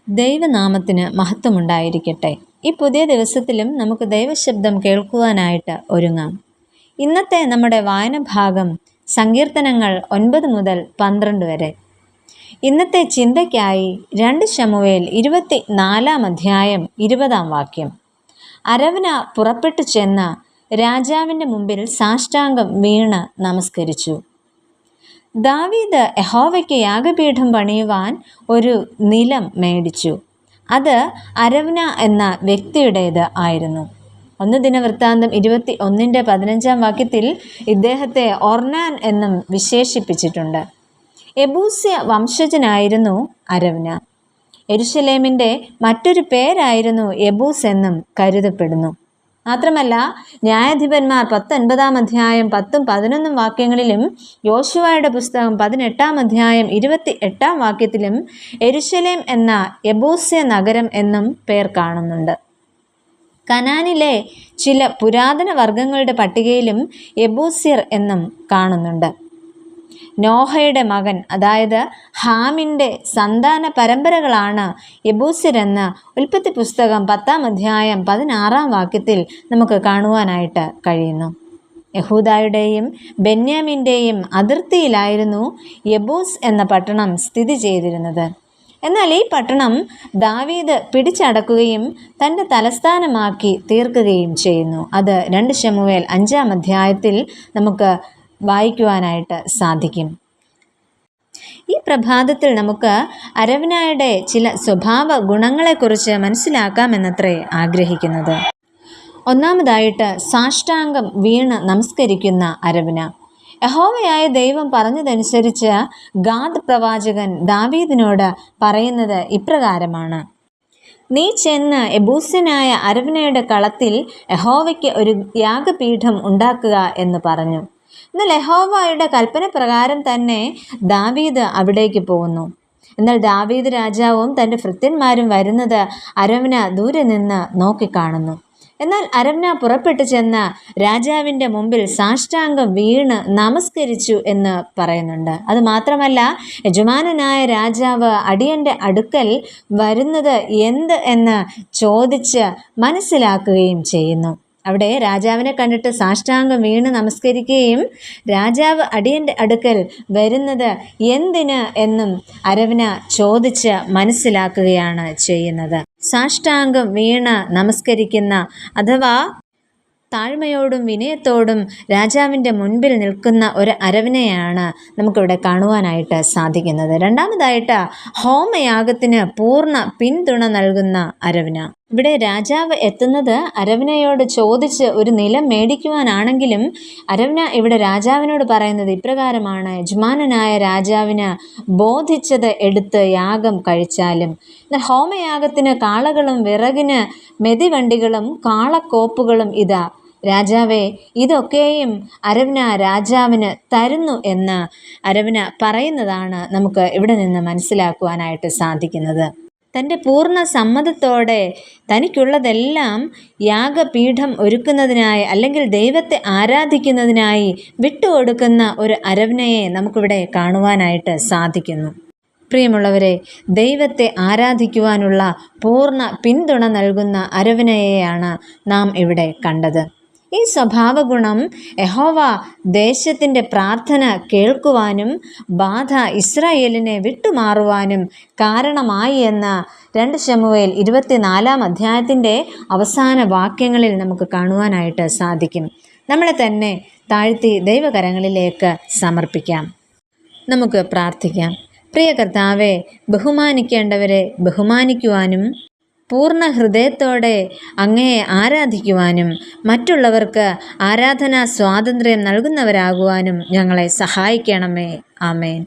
ദൈവനാമത്തിന് മഹത്വമുണ്ടായിരിക്കട്ടെ. ഈ പുതിയ ദിവസത്തിലും നമുക്ക് ദൈവശബ്ദം കേൾക്കുവാനായിട്ട് ഒരുങ്ങാം. ഇന്നത്തെ നമ്മുടെ വായന ഭാഗം സങ്കീർത്തനങ്ങൾ 9 മുതൽ 12 വരെ. ഇന്നത്തെ ചിന്തയ്ക്കായി 2 ശമൂവേൽ 24 അധ്യായം 20 വാക്യം. അരവന പുറപ്പെട്ടു ചെന്ന് രാജാവിൻ്റെ മുമ്പിൽ സാഷ്ടാംഗം വീണ് നമസ്കരിച്ചു. ദാവീദ് യഹോവയ്ക്ക് യാഗപീഠം പണിയുവാൻ ഒരു നിലം മേടിച്ചു. അത് അരവന എന്ന വ്യക്തിയുടേത് ആയിരുന്നു. 1 ദിനവൃത്താന്തം 21-15 വാക്യത്തിൽ ഇദ്ദേഹത്തെ ഒർനാൻ എന്നും വിശേഷിപ്പിച്ചിട്ടുണ്ട്. യെബൂസ്യ വംശജനായിരുന്നു അരവന. യെരുശലേമിൻ്റെ മറ്റൊരു പേരായിരുന്നു യെബൂസ് എന്നും കരുതപ്പെടുന്നു. മാത്രമല്ല, ന്യായാധിപന്മാർ 19 അധ്യായം 10-11 വാക്യങ്ങളിലും യോശുവയുടെ പുസ്തകം 18 അധ്യായം 28 വാക്യത്തിലും യെരുശലേം എന്ന യെബൂസ്യ നഗരം എന്നും പേർ കാണുന്നുണ്ട്. കനാനിലെ ചില പുരാതന വർഗങ്ങളുടെ പട്ടികയിലും യെബൂസ്യർ എന്നും കാണുന്നുണ്ട്. നോഹയുടെ മകൻ, അതായത് ഹാമിൻ്റെ സന്താന പരമ്പരകളാണ് യെബൂസ്യരെന്ന് ഉൽപ്പത്തി പുസ്തകം 10 അധ്യായം 16 വാക്യത്തിൽ നമുക്ക് കാണുവാനായിട്ട് കഴിയുന്നു. യഹൂദായുടെയും ബെന്യാമിൻ്റെയും അതിർത്തിയിലായിരുന്നു യെബൂസ് എന്ന പട്ടണം സ്ഥിതി ചെയ്തിരുന്നത്. എന്നാൽ ഈ പട്ടണം ദാവീദ് പിടിച്ചടക്കുകയും തൻ്റെ തലസ്ഥാനമാക്കി തീർക്കുകയും ചെയ്യുന്നു. അത് 2 ശമൂവേൽ 5 അധ്യായത്തിൽ നമുക്ക് വായിക്കുവാനായിട്ട് സാധിക്കും. ഈ പ്രഭാതത്തിൽ നമുക്ക് അരവനയുടെ ചില സ്വഭാവ ഗുണങ്ങളെക്കുറിച്ച് മനസ്സിലാക്കാമെന്നത്രേ ആഗ്രഹിക്കുന്നത്. ഒന്നാമതായിട്ട്, സാഷ്ടാംഗം വീണ് നമസ്കരിക്കുന്ന അരവന. യഹോവയായ ദൈവം പറഞ്ഞതനുസരിച്ച് ഗാദ് പ്രവാചകൻ ദാവീദിനോട് പറയുന്നത് ഇപ്രകാരമാണ്: നീ ചെന്ന് യെബൂസ്യനായ അരവനയുടെ കളത്തിൽ യഹോവയ്ക്ക് ഒരു യാഗപീഠം ഉണ്ടാക്കുക എന്ന് പറഞ്ഞു. എന്നാൽ യഹോവയുടെ കൽപ്പന പ്രകാരം തന്നെ ദാവീദ് അവിടേക്ക് പോകുന്നു. എന്നാൽ ദാവീദ് രാജാവും തൻ്റെ ഭൃത്യന്മാരും വരുന്നത് അരവന ദൂരെ നിന്ന് നോക്കിക്കാണുന്നു. എന്നാൽ അരവന പുറപ്പെട്ടു ചെന്ന് രാജാവിൻ്റെ മുമ്പിൽ സാഷ്ടാംഗം വീണ് നമസ്കരിച്ചു എന്ന് പറയുന്നുണ്ട്. അതുമാത്രമല്ല, യജമാനനായ രാജാവ് അടിയൻ്റെ അടുക്കൽ വരുന്നത് എന്ത് എന്ന് ചോദിച്ച് മനസ്സിലാക്കുകയും ചെയ്യുന്നു. അവിടെ രാജാവിനെ കണ്ടിട്ട് സാഷ്ടാംഗം വീണ് നമസ്കരിക്കുകയും രാജാവ് അടിയൻ്റെ അടുക്കൽ വരുന്നത് എന്തിന് എന്നും അരവന ചോദിച്ച് മനസ്സിലാക്കുകയാണ് ചെയ്യുന്നത്. സാഷ്ടാംഗം വീണ് നമസ്കരിക്കുന്ന, അഥവാ താഴ്മയോടും വിനയത്തോടും രാജാവിൻ്റെ മുൻപിൽ നിൽക്കുന്ന ഒരു അരവനെയാണ് നമുക്കിവിടെ കാണുവാനായിട്ട് സാധിക്കുന്നത്. രണ്ടാമതായിട്ട്, ഹോമയാഗത്തിന് പൂർണ്ണ പിന്തുണ നൽകുന്ന അരവന. ഇവിടെ രാജാവ് എത്തുന്നത് അരവനയോട് ചോദിച്ച് ഒരു നിലം മേടിക്കുവാനാണെങ്കിലും അരവന ഇവിടെ രാജാവിനോട് പറയുന്നത് ഇപ്രകാരമാണ്: യജമാനനായ രാജാവിന് ബോധിച്ചത് എടുത്ത് യാഗം കഴിച്ചാലും. എന്നാൽ ഹോമയാഗത്തിന് കാളകളും വിറകിന് മെതിവണ്ടികളും കാളക്കോപ്പുകളും ഇതാ രാജാവേ, ഇതൊക്കെയും അരവന രാജാവിന് തരുന്നു എന്ന് അരവന പറയുന്നതാണ് നമുക്ക് ഇവിടെ നിന്ന് മനസ്സിലാക്കുവാനായിട്ട് സാധിക്കുന്നത്. തൻ്റെ പൂർണ്ണ സമ്മതത്തോടെ തനിക്കുള്ളതെല്ലാം യാഗപീഠം ഒരുക്കുന്നതിനായി, അല്ലെങ്കിൽ ദൈവത്തെ ആരാധിക്കുന്നതിനായി വിട്ടുകൊടുക്കുന്ന ഒരു അരവനയെ നമുക്കിവിടെ കാണുവാനായിട്ട് സാധിക്കുന്നു. പ്രിയമുള്ളവരെ, ദൈവത്തെ ആരാധിക്കുവാനുള്ള പൂർണ്ണ പിന്തുണ നൽകുന്ന അരവനയെയാണ് നാം ഇവിടെ കണ്ടത്. ഈ സ്വഭാവഗുണം യഹോവ ദേശത്തിൻ്റെ പ്രാർത്ഥന കേൾക്കുവാനും ബാധ ഇസ്രായേലിനെ വിട്ടുമാറുവാനും കാരണമായി എന്ന് 2 ശമൂവേൽ 24 അധ്യായത്തിൻ്റെ അവസാന വാക്യങ്ങളിൽ നമുക്ക് കാണുവാനായിട്ട് സാധിക്കും. നമ്മളെ തന്നെ താഴ്ത്തി ദൈവകരങ്ങളിലേക്ക് സമർപ്പിക്കാം. നമുക്ക് പ്രാർത്ഥിക്കാം. പ്രിയ കർത്താവേ, ബഹുമാനിക്കേണ്ടവരെ ബഹുമാനിക്കുവാനും പൂർണ്ണ ഹൃദയത്തോടെ അങ്ങയെ ആരാധിക്കുവാനും മറ്റുള്ളവർക്ക് ആരാധനാ സ്വാതന്ത്ര്യം നൽകുന്നവരാകുവാനും ഞങ്ങളെ സഹായിക്കണമേ. ആമേൻ.